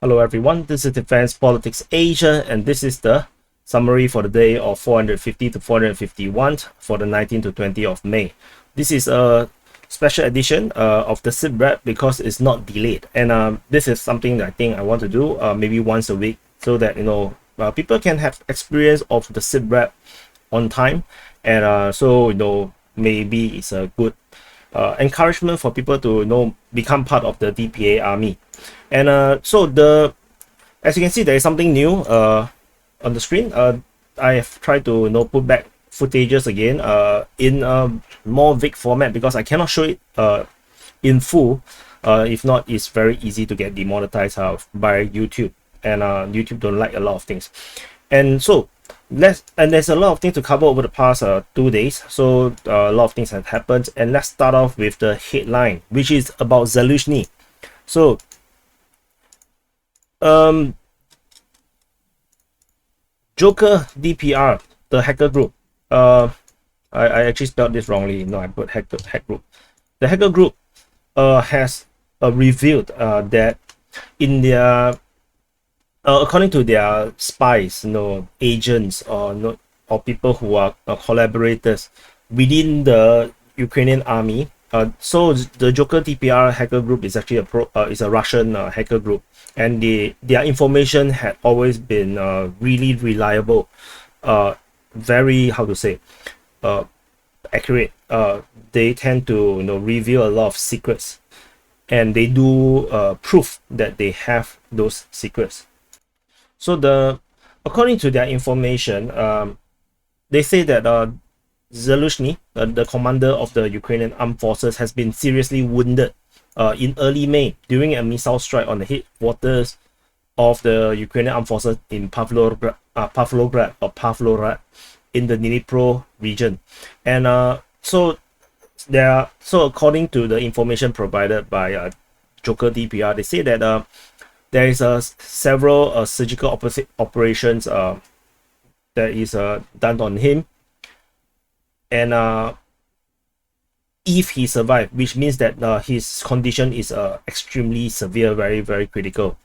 Hello everyone, this is Defense Politics Asia, and this is the summary for the day of 450 to 451 for the 19th to 20th of May. This is a special edition of the SITREP because it's not delayed, and this is something that I think I want to do maybe once a week so that people can have experience of the SITREP on time, and so maybe it's a good encouragement for people to become part of the DPA army. And as you can see, there is something new on the screen. I have tried to put back footages again in a more vague format because I cannot show it in full. If not, it's very easy to get demonetized by YouTube, and YouTube don't like a lot of things. And so there's a lot of things to cover over the past 2 days. So a lot of things have happened, and let's start off with the headline, which is about ZALUZHYNY. So Joker DPR, the hacker group. I actually spelled this wrongly. No, I put hack group. The hacker group has revealed that in their according to their spies, agents or people who are collaborators within the Ukrainian army. So the Joker DPR hacker group is actually a Russian hacker group, and their information had always been really reliable, very, how to say, accurate. They tend to reveal a lot of secrets, and they do prove that they have those secrets. So according to their information, they say that ZALUZHYNY, the commander of the Ukrainian armed forces, has been seriously wounded in early May during a missile strike on the headquarters of the Ukrainian armed forces in Pavlograd in the Dnipro region. And so according to the information provided by Joker DPR, they say that there is several surgical operations that is done on him, and if he survived, which means that his condition is extremely severe, very, very critical,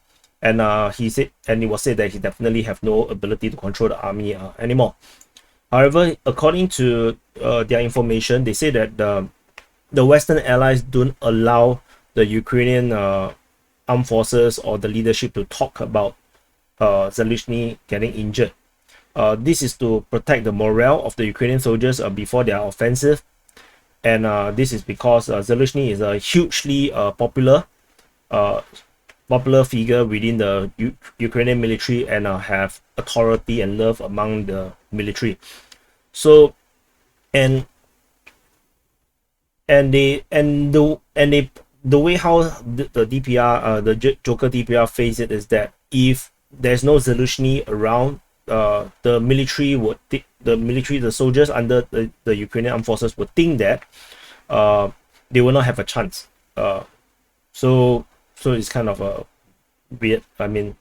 and it was said that he definitely have no ability to control the army anymore. However, according to their information, they say that the Western allies don't allow the Ukrainian armed forces or the leadership to talk about ZALUZHYNY getting injured. This is to protect the morale of the Ukrainian soldiers before their offensive, and this is because ZALUZHYNY is a hugely popular figure within the Ukrainian military, and have authority and love among the military. So the way how the DPR, the Joker DPR face it is that if there's no ZALUZHYNY around, the military, the soldiers under the Ukrainian armed forces would think that they will not have a chance. So it's kind of a weird. I mean,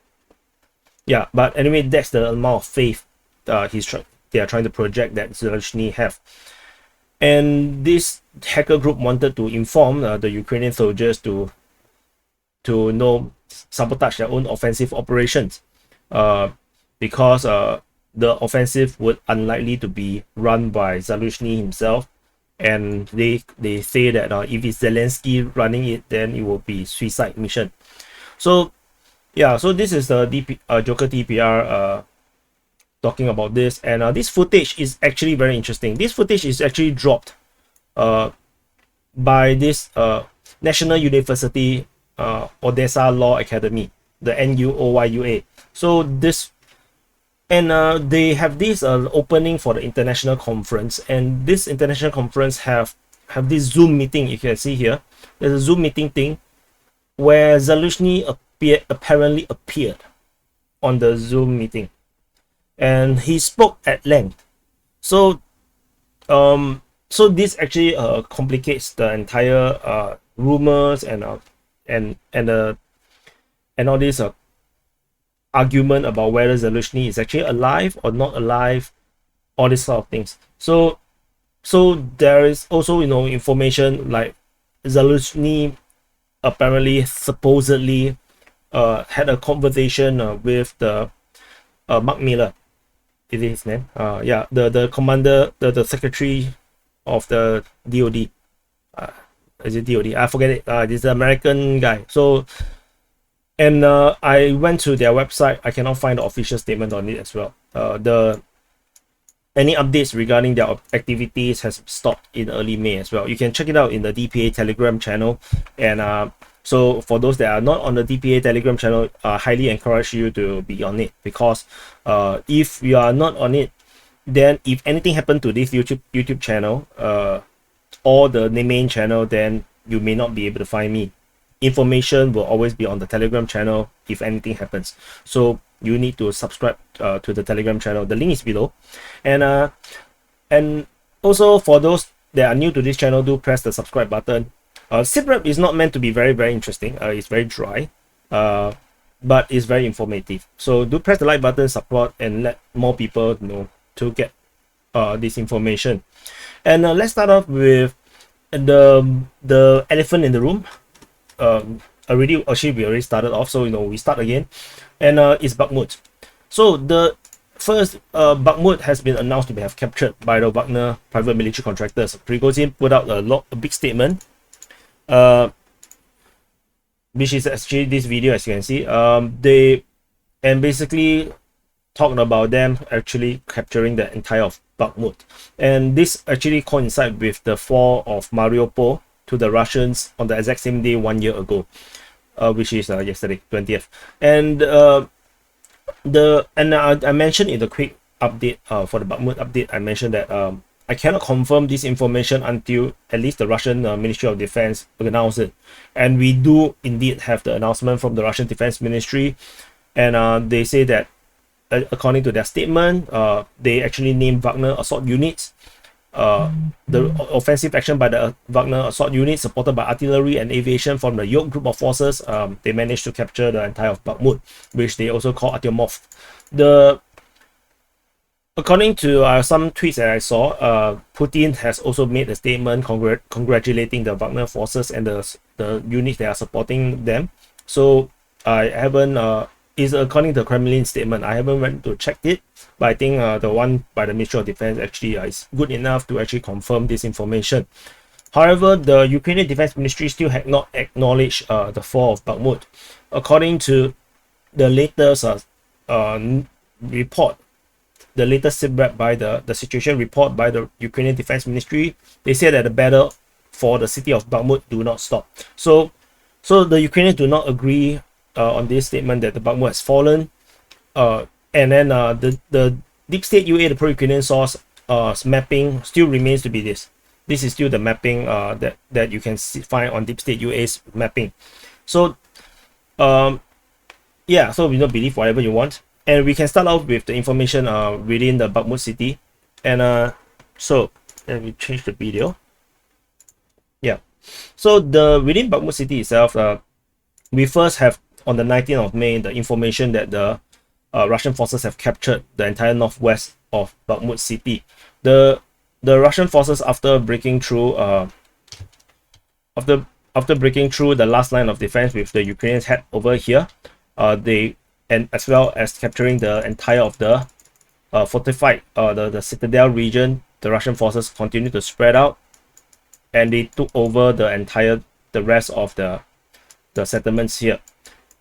yeah. But anyway, that's the amount of faith they are trying to project that ZALUZHYNY have. And this hacker group wanted to inform the Ukrainian soldiers to sabotage their own offensive operations, because the offensive would unlikely to be run by ZALUZHYNY himself, and they say that if it's Zelensky running it, then it will be suicide mission. So yeah, so this is the Joker DPR talking about this, and this footage is actually very interesting. This footage is actually dropped by this National University Odessa Law Academy, the NUOYUA. So this, and they have this opening for the international conference, and this international conference have this Zoom meeting. You can see here there's a Zoom meeting thing where ZALUZHYNY apparently appeared on the Zoom meeting, and he spoke at length. So this actually complicates the entire rumors and all this argument about whether ZALUZHYNY is actually alive or not alive, all these sort of things. So there is also information like ZALUZHYNY apparently supposedly had a conversation with the Mark Miller. Is it his name? Yeah, the commander, the secretary of the DOD. Is it DOD? I forget it. This is an American guy. So, and I went to their website. I cannot find the official statement on it as well. Any updates regarding their activities has stopped in early May as well. You can check it out in the DPA Telegram channel. And so for those that are not on the DPA Telegram channel, I highly encourage you to be on it, because if you are not on it, then if anything happened to this YouTube channel or the main channel, then you may not be able to find me. Information will always be on the Telegram channel if anything happens. So you need to subscribe to the Telegram channel. The link is below. And also for those that are new to this channel, do press the subscribe button. SITREP is not meant to be very interesting. It's very dry, but it's very informative. So do press the like button, support, and let more people know to get this information. And let's start off with the elephant in the room. We already started off, so we start again, and it's Bakhmut. So the first, Bakhmut has been announced to have captured by the Wagner private military contractors. Prigozhin put out a big statement, which is actually this video, as you can see. They basically talking about them actually capturing the entire of Bakhmut, and this actually coincides with the fall of Mariupol to the Russians on the exact same day 1 year ago, which is yesterday, 20th. And I mentioned in the quick update for the Bakhmut update, I mentioned that I cannot confirm this information until at least the Russian Ministry of Defense announced it. And we do indeed have the announcement from the Russian Defense Ministry, and they say that according to their statement, they actually named Wagner assault units. The offensive action by the Wagner assault unit, supported by artillery and aviation from the Yoke group of forces, they managed to capture the entire of Bakhmut, which they also call Artyomov. According to some tweets that I saw, Putin has also made a statement congratulating the Wagner forces and the units that are supporting them. So I haven't, is according to the Kremlin statement. I haven't went to check it, but I think the one by the Ministry of Defense actually is good enough to actually confirm this information. However, the Ukrainian Defense Ministry still had not acknowledged the fall of Bakhmut. According to the latest report, the latest SITREP by the situation report by the Ukrainian Defense Ministry, they say that the battle for the city of Bakhmut do not stop. So the Ukrainians do not agree on this statement that the Bakhmut has fallen, and then the Deep State UA, the pro-Ukrainian source, mapping still remains to be this. This is still the mapping that you can find on Deep State UA's mapping. So yeah, so we don't believe whatever you want, and we can start off with the information within the Bakhmut city. And so let me change the video. Yeah, so within Bakhmut city itself, we first have on the 19th of May the information that the Russian forces have captured the entire northwest of Bakhmut city. The Russian forces, after breaking through after breaking through the last line of defense with the Ukrainians had over here, and as well as capturing the entire of the fortified the citadel region, the Russian forces continued to spread out, and they took over the rest of the settlements here.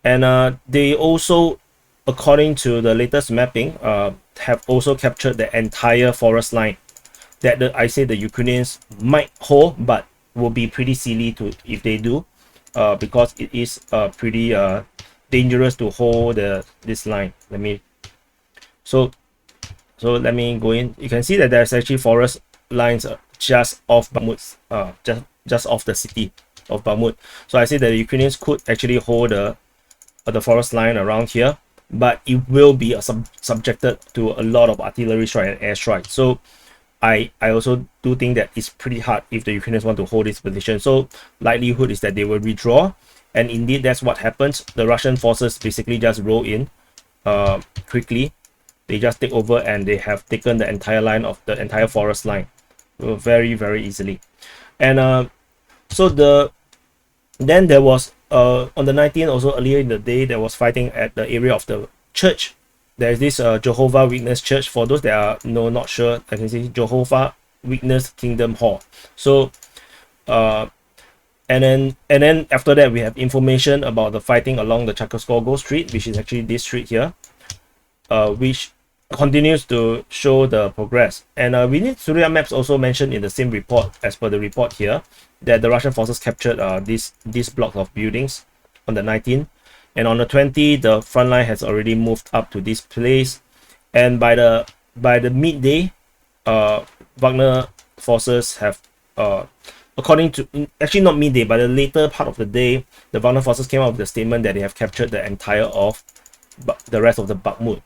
And they also, according to the latest mapping, have also captured the entire forest line that I say the Ukrainians might hold, but will be pretty silly if they do, because it is pretty dangerous to hold this line. Let me go in. You can see that there's actually forest lines just off Bakhmut, just off the city of Bakhmut. So I say that the Ukrainians could actually hold the forest line around here, but it will be subjected to a lot of artillery strike and air strike. So I also do think that it's pretty hard if the Ukrainians want to hold this position. So likelihood is that they will withdraw, and indeed that's what happens. The Russian forces basically just roll in quickly. They just take over, and they have taken the entire line of the entire forest line very easily. And so then there was on the 19th, also earlier in the day, there was fighting at the area of the church. There's this Jehovah Witness Church. For those that are not sure, I can see Jehovah Witness Kingdom Hall. So and then after that, we have information about the fighting along the Chakaskogo Street, which is actually this street here, which continues to show the progress. And we need Surya Maps also mentioned in the same report, as per the report here, that the Russian forces captured this block of buildings on the 19th, and on the 20th, the front line has already moved up to this place, and by the midday, Wagner forces have according to, actually not midday, but the later part of the day, the Wagner forces came out with the statement that they have captured the entire of the rest of the Bakhmut.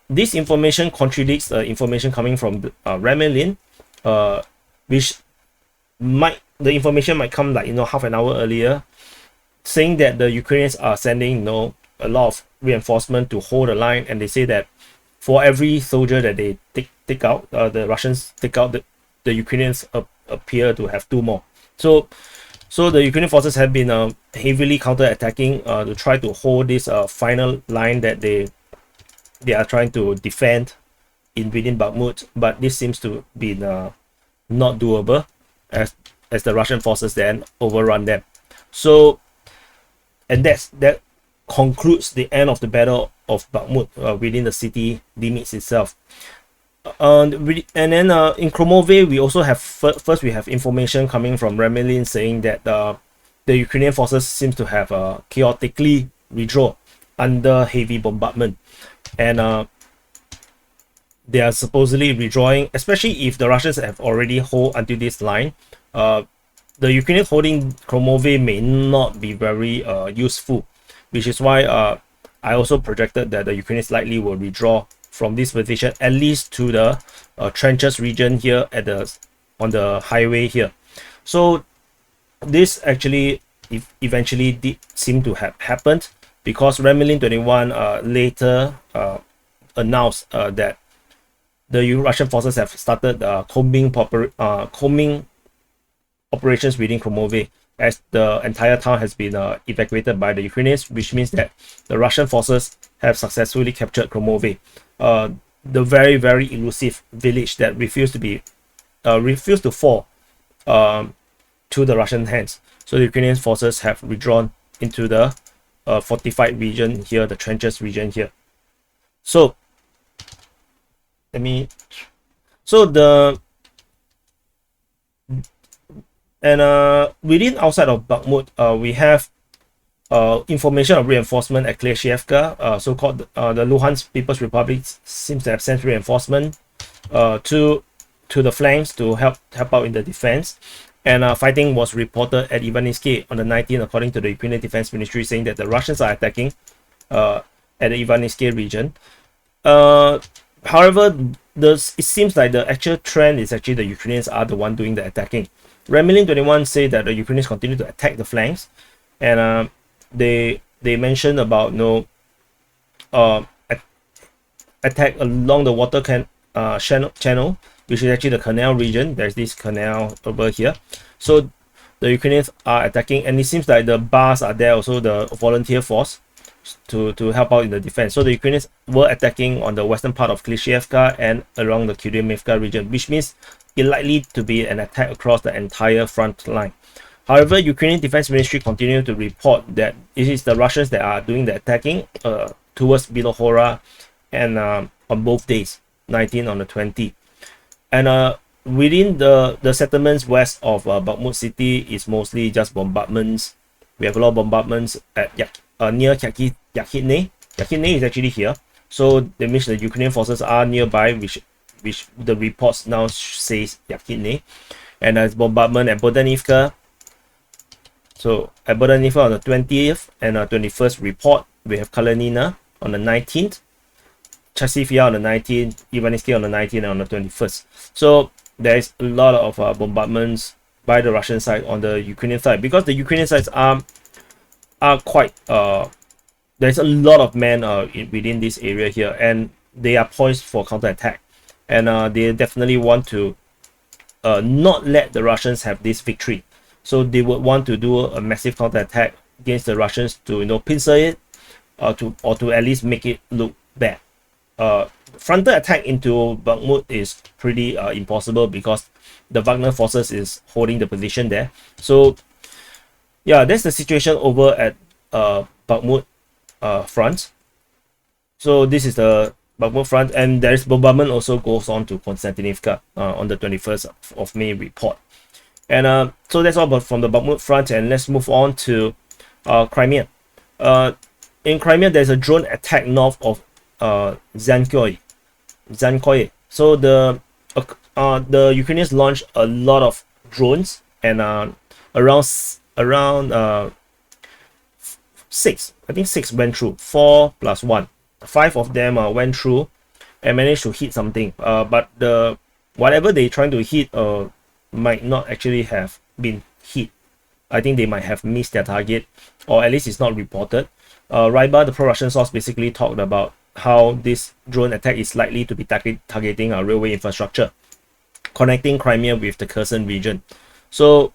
This information contradicts the information coming from Remelin, which the information might come like half an hour earlier, saying that the Ukrainians are sending a lot of reinforcement to hold the line, and they say that for every soldier that they take out, the Russians take out, the Ukrainians appear to have 2 more. So the Ukrainian forces have been heavily counter-attacking to try to hold this final line that they are trying to defend within Bakhmut, but this seems to be not doable as the Russian forces then overrun them. So, and that concludes the end of the battle of Bakhmut within the city limits itself. And then in Kromove, we also have first we have information coming from Remelin saying that the Ukrainian forces seems to have chaotically withdrawn under heavy bombardment, and they are supposedly withdrawing, especially if the Russians have already hold until this line. The Ukrainians holding Kromove may not be very useful, which is why I also projected that the Ukrainians likely will withdraw from this position, at least to the trenches region here on the highway here. So this actually eventually did seem to have happened, because Remelin 21 later announced that the Russian forces have started combing operations within Kromove, as the entire town has been evacuated by the Ukrainians, which means that the Russian forces have successfully captured Kromove, the very, very elusive village that refused to fall to the Russian hands. So the Ukrainian forces have withdrawn into the fortified region here, the trenches region here. So within outside of Bakhmut, we have information of reinforcement at Kleshevka, so-called the Luhansk People's Republic seems to have sent reinforcement to the flanks to help out in the defense. And fighting was reported at Ivanytsky on the 19th, according to the Ukrainian Defense Ministry, saying that the Russians are attacking at the Ivanytsky region. However, it seems like the actual trend is actually the Ukrainians are the one doing the attacking. Remelin 21 say that the Ukrainians continue to attack the flanks, and they mentioned about attack along the water channel, which is actually the canal region. There's this canal over here. So the Ukrainians are attacking, and it seems like the bars are there also, the volunteer force to help out in the defense. So the Ukrainians were attacking on the western part of Klishevka and along the Kiryemivka region, which means it likely to be an attack across the entire front line. However, Ukrainian Defense Ministry continue to report that it is the Russians that are doing the attacking towards Bakhmut and on both days, 19 on the 20. And within the settlements west of Bakhmut city is mostly just bombardments. We have a lot of bombardments at near Yakhidne. Yakhidne is actually here, so that means the Ukrainian forces are nearby, which the reports now says Yakhidne. And there's bombardment at Bodanivka. So at Bodanivka on the 20th and 21st report, we have Kalenina on the 19th, Chasivya on the 19th, Ivanytsky on the 19th and on the 21st. So there's a lot of bombardments by the Russian side on the Ukrainian side, because the Ukrainian sides are quite there's a lot of men within this area here, and they are poised for counterattack, and they definitely want to not let the Russians have this victory. So they would want to do a massive counterattack against the Russians to, you know, pincer it, or to at least make it look bad. Frontal attack into Bakhmut is pretty impossible because the Wagner forces is holding the position there. So yeah, that's the situation over at Bakhmut front. So this is the Bakhmut front, and there is bombardment also goes on to Konstantinivka on the 21st of May report. And so that's all about from the Bakhmut front, and let's move on to Crimea. In Crimea, there's a drone attack north of Zankoye. So the Ukrainians launched a lot of drones, and around 6, I think 6 went through, 4 plus 1. 5 of them went through and managed to hit something. But the whatever they trying to hit might not actually have been hit. I think they might have missed their target, or at least it's not reported. Ryba, the pro-Russian source, basically talked about how this drone attack is likely to be targeting our railway infrastructure, connecting Crimea with the Kherson region. So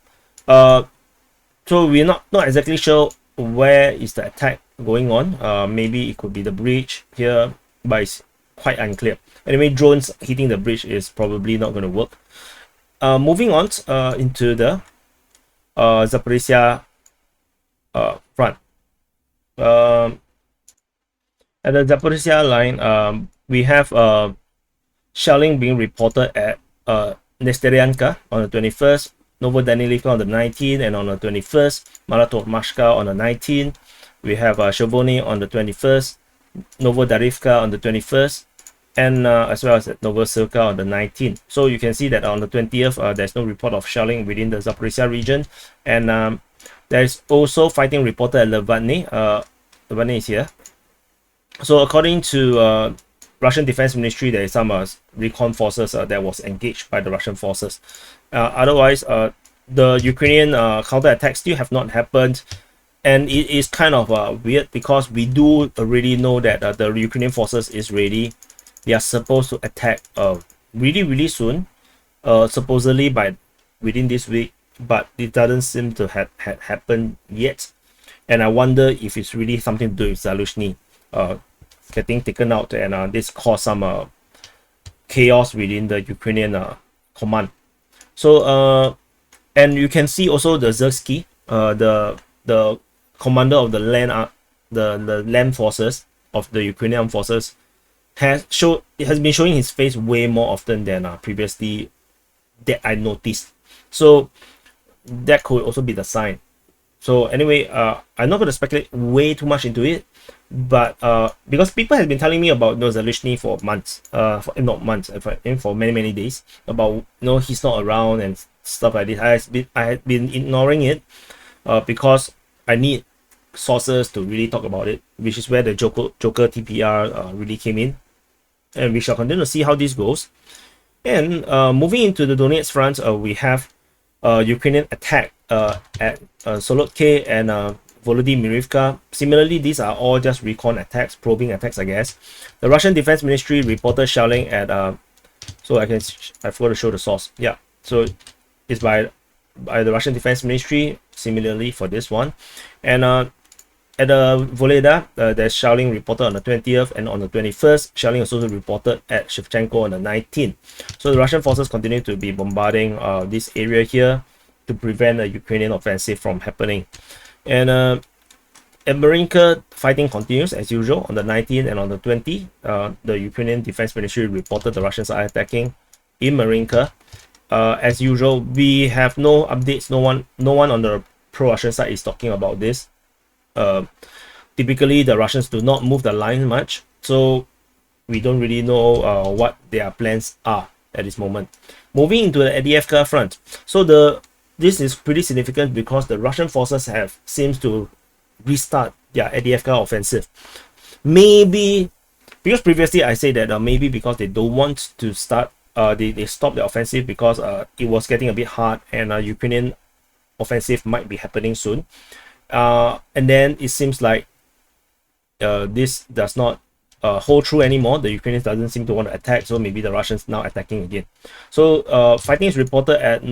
we're not exactly sure where is the attack going on. Maybe it could be the bridge here, but it's quite unclear. Anyway, drones hitting the bridge is probably not going to work. Moving on into the Zaporizhia front. At the Zaporizhia line, we have shelling being reported at Nesteryanka on the 21st, Novodanilivka on the 19th, and on the 21st, Maratomashka on the 19th. We have Shovony on the 21st, Novodarivka on the 21st, and as well as at Novosilka on the 19th. So you can see that on the 20th, there's no report of shelling within the Zaporizhia region, and there's also fighting reported at Levadny. Levadny is here. So according to Russian Defense Ministry, there is some recon forces that was engaged by the Russian forces. Otherwise, the Ukrainian counterattack still have not happened, and it is kind of weird because we do already know that the Ukrainian forces is ready. They are supposed to attack really soon, supposedly by within this week, but it doesn't seem to have happened yet. And I wonder if it's really something to do with ZALUZHYNY getting taken out, and this caused some chaos within the Ukrainian command. So and you can see also the Zersky, the commander of the land forces of the Ukrainian forces, has been showing his face way more often than previously that I noticed. So that could also be the sign. So anyway, I'm not going to speculate way too much into it, but because people have been telling me about ZALUZHYNY for months, for many days, about he's not around and stuff like this. I had been ignoring it because I need sources to really talk about it, which is where the Joker TPR really came in, and we shall continue to see how this goes. And moving into the Donetsk front, we have Ukrainian attack at Solodky and Volodymyrivka. Similarly, these are all just recon attacks, probing attacks, I guess. The Russian Defense Ministry reported shelling at so I forgot to show the source. Yeah, so it's by the Russian Defense Ministry. Similarly for this one, and at Voleda, there's shelling reported on the 20th, and on the 21st, shelling also reported at Shevchenko on the 19th. So the Russian forces continue to be bombarding this area here to prevent a Ukrainian offensive from happening. And at Marinka, fighting continues as usual on the 19th and on the 20th. The Ukrainian Defense Ministry reported the Russians are attacking in Marinka. As usual, we have no updates. No one on the pro-Russian side is talking about this. Typically, the Russians do not move the line much, so we don't really know what their plans are at this moment. Moving into the Avdiivka front, so this is pretty significant because the Russian forces seems to restart their Avdiivka offensive. Maybe because previously I said that maybe because they don't want to start, they stopped the offensive because it was getting a bit hard, and Ukrainian offensive might be happening soon. And then it seems like this does not hold true anymore. The Ukrainians doesn't seem to want to attack, so maybe the Russians now attacking again. So fighting is reported at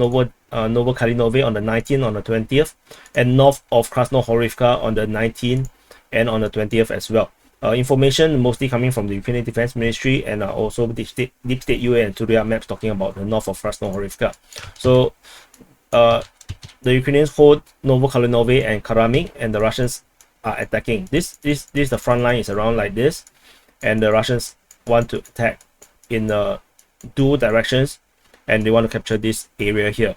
Novokalinove on the 19th, on the 20th, and north of Krasnohorivka on the 19th and on the 20th as well. Information mostly coming from the Ukrainian Defense Ministry, and also Deep State UA and Turiya maps talking about the north of Krasnohorivka. So the Ukrainians hold Novokalinove and Karamik, and the Russians are attacking. This the front line is around like this, and the Russians want to attack in two directions, and they want to capture this area here.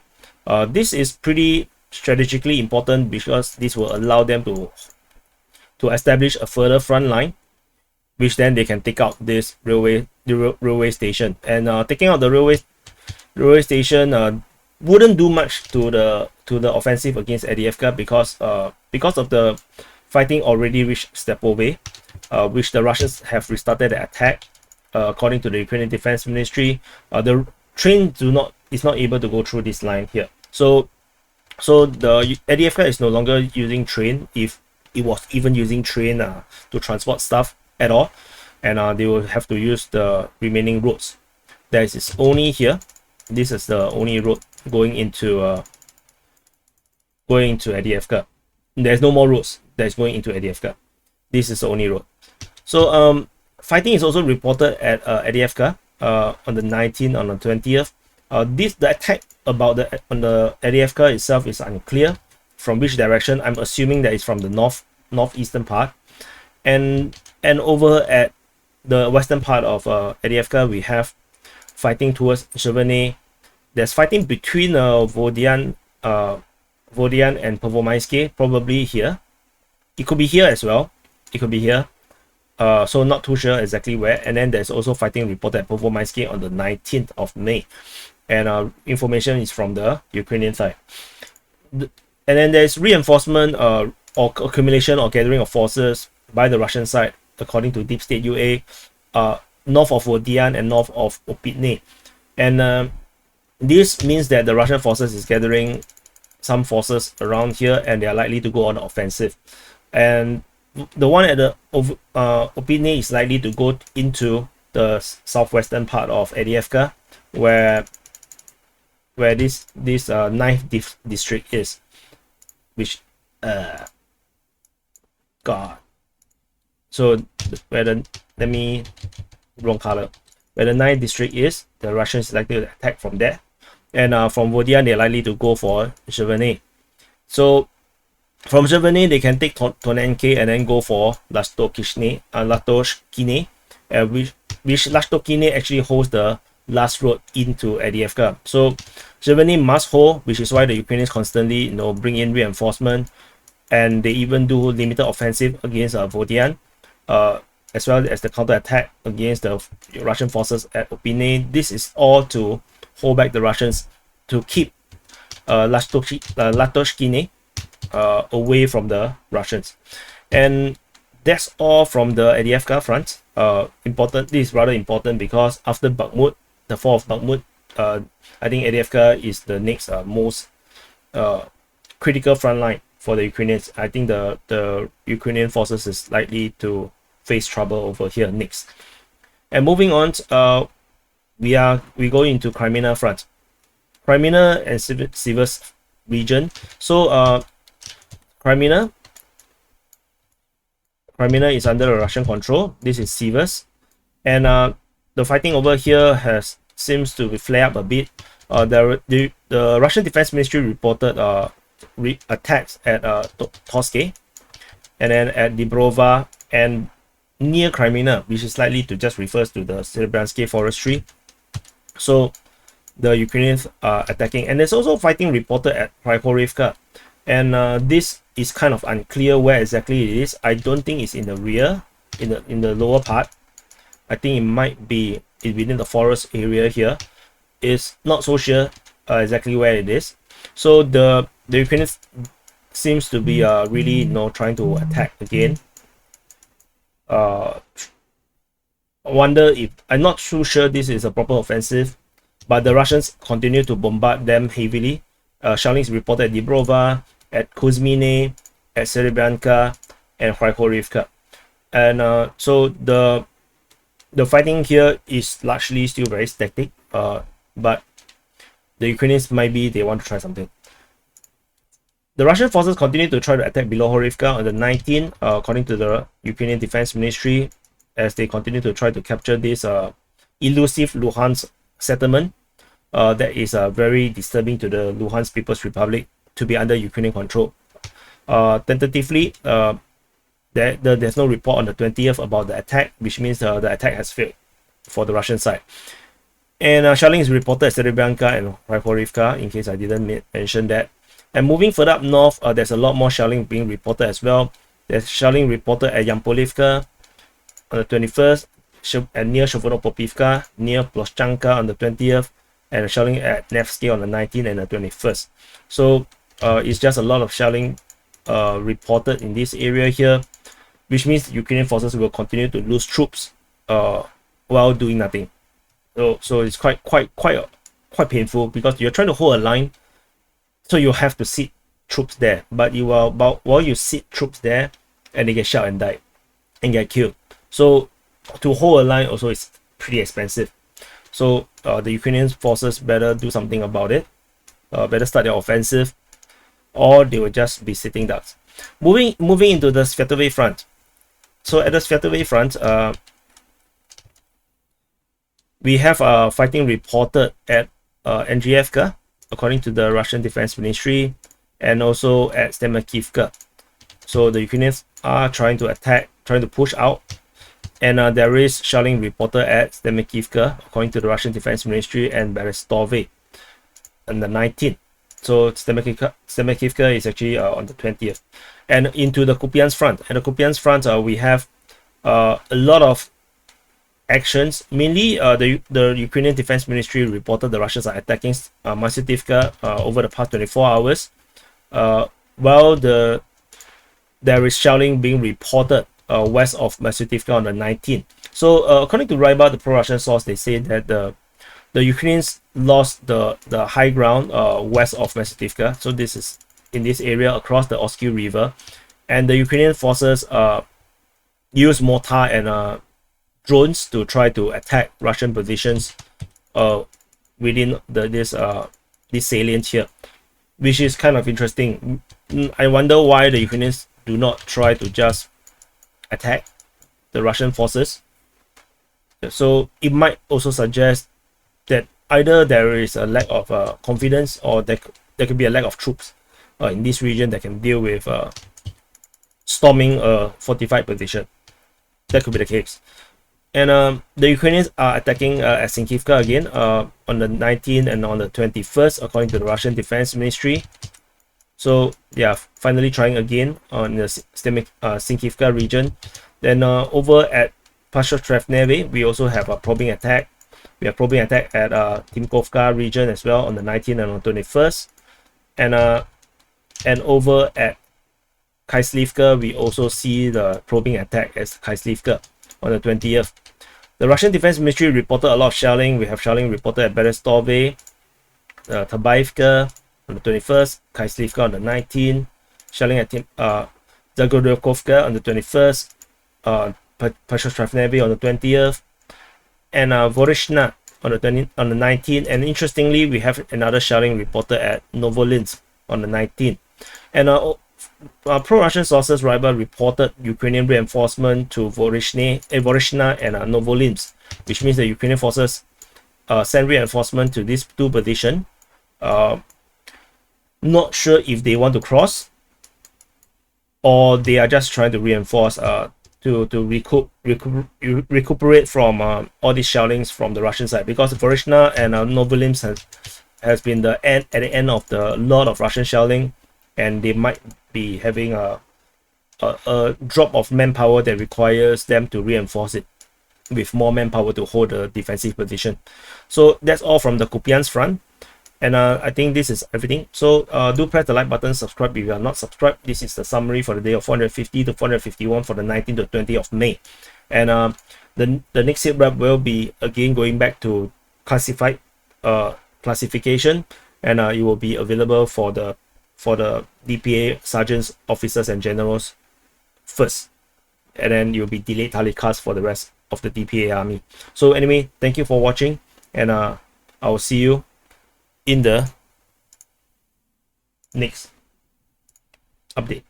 This is pretty strategically important because this will allow them to establish a further front line, which then they can take out this railway station. And taking out the railway station wouldn't do much to the offensive against Avdiivka because of the fighting already reached Stepove, which the Russians have restarted the attack. According to the Ukrainian Defense Ministry, the train is not able to go through this line here. So the Avdiivka is no longer using train, if it was even using train to transport stuff at all, and they will have to use the remaining roads. There is only here. This is the only road going into Avdiivka. There's no more roads that is going into Avdiivka. This is the only road. So fighting is also reported at Avdiivka on the 19th, on the 20th. The attack on the Avdiivka itself is unclear from which direction. I'm assuming that it's from the northeastern part, and over at the western part of Avdiivka, we have fighting towards Zhevenny. There's fighting between Vodian and Pervomaisky, probably here. It could be here as well. It could be here. So not too sure exactly where. And then there's also fighting reported at Pervomaisky on the 19th of May. And information is from the Ukrainian side. And then there's reinforcement or accumulation or gathering of forces by the Russian side, according to Deep State UA, north of Vodian and north of Opitne. And this means that the Russian forces is gathering some forces around here, and they are likely to go on the offensive. And the one at the Opitne is likely to go into the southwestern part of Avdiivka, where this 9th district is, which God. So where the wrong color. Where the 9th district is, the Russians is likely to attack from there. And from Vodian, they're likely to go for Zhevenny. So from Zhevenny, they can take Tonenke and then go for Latoshkine, which Latoshkine actually holds the last road into Avdiivka. So Zhevenny must hold, which is why the Ukrainians constantly bring in reinforcement, and they even do limited offensive against Vodian, as well as the counterattack against the Russian forces at Opitne. This is all to hold back the Russians, to keep Latoshkine away from the Russians. And that's all from the Avdiivka front. This is rather important because after Bakhmut, the fall of Bakhmut, I think Avdiivka is the next most critical front line for the Ukrainians. I think the Ukrainian forces is likely to face trouble over here next. And moving on, we go into Crimea front, Crimea and Sivas region. So Crimea is under Russian control. This is Sivas, and the fighting over here seems to flare up a bit. The Russian Defense Ministry reported attacks at Toske, and then at Dibrova and near Crimea, which is likely to just refers to the Serebransky forestry. So the Ukrainians are attacking, and there's also fighting reported at Krykhovka, and this is kind of unclear where exactly it is. I don't think it's in the rear, in the lower part. I think it might be within the forest area here. It's not so sure exactly where it is. So the Ukrainians seems to be really trying to attack again. I wonder if, I'm not too sure this is a proper offensive, but the Russians continue to bombard them heavily. Shelling is reported at Dibrova, at Kuzmine, at Serebranka, and Krykhovka. And so the fighting here is largely still very static, but the Ukrainians maybe they want to try something. The Russian forces continue to try to attack Bilohorivka on the 19th, according to the Ukrainian Defense Ministry, as they continue to try to capture this elusive Luhansk settlement that is very disturbing to the Luhansk People's Republic to be under Ukrainian control. Tentatively, there's no report on the 20th about the attack, which means the attack has failed for the Russian side. And shelling is reported at Serebrenka and Raiporivka, in case I didn't mention that. And moving further up north, there's a lot more shelling being reported as well. There's shelling reported at Yampolivka on the 21st, and near Shovodopopivka, near Ploshchanka on the 20th, and shelling at Nevsky on the 19th and the 21st. So it's just a lot of shelling reported in this area here, which means Ukrainian forces will continue to lose troops while doing nothing. So it's quite painful, because you're trying to hold a line, so you have to sit troops there. But while you sit troops there, and they get shot and die and get killed. So to hold a line also is pretty expensive. So the Ukrainian forces better do something about it. Better start their offensive, or they will just be sitting ducks. Moving into the Sviatove front. So at the Sviatove front, we have fighting reported at Andriivka, according to the Russian Defense Ministry, and also at Stemakivka. So the Ukrainians are trying to attack, trying to push out, and there is shelling reported at Stemakivka, according to the Russian Defense Ministry, and Berestove on the 19th. So Stemakivka is actually on the 20th. And into the Kupiansk front. And the Kupiansk front, we have a lot of actions. Mainly, the Ukrainian Defense Ministry reported the Russians are attacking Masytivka over the past 24 hours. While there is shelling being reported west of Masytivka on the 19th. So according to Ryba, the pro-Russian source, they say that the Ukrainians lost the high ground west of Masytivka. So this is in this area across the Oskil River, and the Ukrainian forces use mortar and drones to try to attack Russian positions within this salient here, which is kind of interesting. I wonder why the Ukrainians do not try to just attack the Russian forces. So it might also suggest that either there is a lack of confidence, or there could be a lack of troops in this region that can deal with storming a fortified position. That could be the case. And the Ukrainians are attacking at Sinkivka again on the 19th and on the 21st, according to the Russian Defense Ministry. So they are finally trying again on the Sinkivka region. Then over at Pashotrevneve, we also have a probing attack. We have probing attack at Timkovka region as well on the 19th and on the 21st. And over at Kaislivka, we also see the probing attack at Kaislivka on the 20th. The Russian Defense Ministry reported a lot of shelling. We have shelling reported at Berestove, Tabaivka on the 21st, Kaislivka on the 19th, shelling at Zagorodkovka on the 21st, Pashotrevneve on the 20th, and Vorishna on the 19th. And interestingly, we have another shelling reported at Novolinsk on the 19th. And pro-Russian sources, Ryba, reported Ukrainian reinforcement to Vorishna and Novolinsk, which means the Ukrainian forces sent reinforcement to these two positions. Not sure if they want to cross, or they are just trying to reinforce to recuperate from all these shellings from the Russian side, because Vorishna and Novolinsk has been at the end of the lot of Russian shelling, and they might be having a drop of manpower that requires them to reinforce it with more manpower to hold the defensive position. So that's all from the Kupiansk front, and I think this is everything. So do press the like button, subscribe if you are not subscribed. This is the summary for the day of 450 to 451 for the 19th to 20th of May. And the next SITREP will be again going back to classified classification, and it will be available for the DPA sergeants, officers, and generals first, and then you'll be delayed talikas for the rest of the DPA army. So anyway, thank you for watching, and I will see you in the next update.